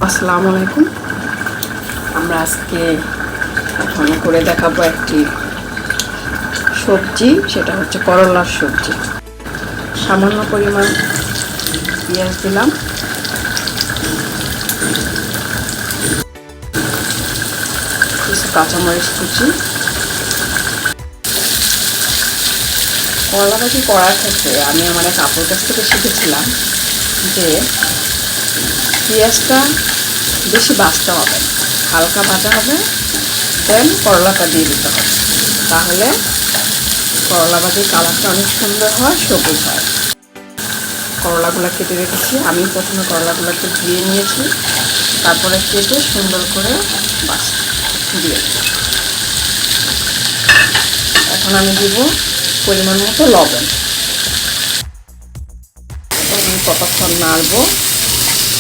আসসালামু আলাইকুম। আমরা আজকে এখন করে দেখাবো একটি সবজি, সেটা হচ্ছে করলার সবজি। সামান্য পরিমাণ পেঁয়াজ দিলাম, কিছু কাঁচামরিচ কুচি। করলা ভাজি করার ক্ষেত্রে আমি আমার এক আপুর কাছ থেকে শিখেছিলাম যে পেঁয়াজটা বেশি ভাজতে হবে, হালকা ভাজা হবে, দেন করলাটা দিয়ে দিতে হবে। তাহলে করলা ভাজির কালারটা অনেক সুন্দর হয়, সবুজ হয়। করলাগুলো কেটে রেখেছি, আমি প্রথমে করলাগুলোকে ধুয়ে নিয়েছি, তারপরে কেটে সুন্দর করে বাস দিয়ে এখন আমি দিব পরিমাণ মতো লবণ। আমি কতক্ষণ নাড়বো,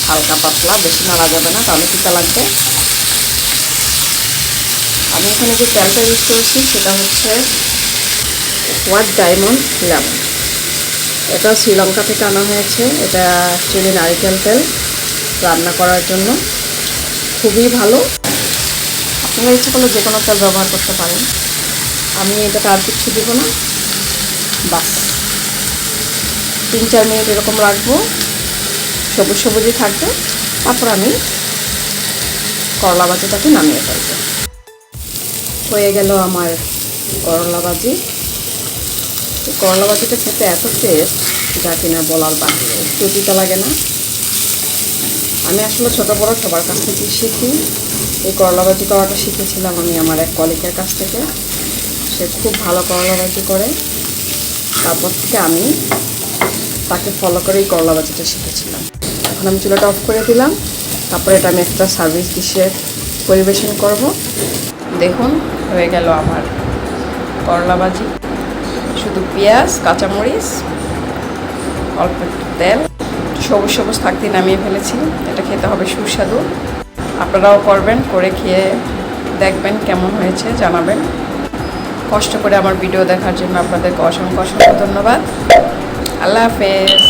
হালকা পাতলা, বেশি নাড়া যাবে না, তাহলে তিতা লাগবে। আমি এখানে যে তেলটা ইউজ করেছি সেটা হচ্ছে হোয়াইট ডায়মন্ড লেমন। এটা শ্রীলঙ্কা থেকে আনা হয়েছে। এটা অ্যাকচুয়ালি নারিকেল তেল রান্না করার জন্য খুবই ভালো। আপনারা ইচ্ছে করলে যে কোনো তেল ব্যবহার করতে পারেন। আমি এটাতে আর কিছু দিব না, বাস 3-4 মিনিট এরকম রাখবো, সবুজ সবুজই থাকবে। তারপর আমি করলা ভাজিটাকে নামিয়ে ফেলবো। হয়ে গেল আমার করলা ভাজি। করলা ভাজিটা খেতে এত টেস্ট যা কিনা বলার বাকি, একটু তিতা লাগে না। আমি আসলে ছোটো বড়ো সবার কাছ থেকে শিখি। এই করলা ভাজি করাটা শিখেছিলাম আমি আমার এক কলিগের কাছ থেকে। সে খুব ভালো করলা ভাজি করে, তারপর থেকে আমি তাকে ফলো করে এই করলা ভাজিটা শিখেছিলাম। এখন আমি চুলাটা অফ করে দিলাম, তারপরে এটা আমি একটা সার্ভিস ডিশে পরিবেশন করব। দেখুন, হয়ে গেল আমার করলা ভাজি। শুধু পেঁয়াজ, কাঁচামরিচ, অল্প একটু তেল, সবুজ সবুজ থাকতে নামিয়ে ফেলেছি। এটা খেতে হবে সুস্বাদু। আপনারাও করবেন, করে খেয়ে দেখবেন কেমন হয়েছে, জানাবেন। কষ্ট করে আমার ভিডিও দেখার জন্য আপনাদেরকে অসংখ্য অসংখ্য ধন্যবাদ। আল্লাহ হাফেজ।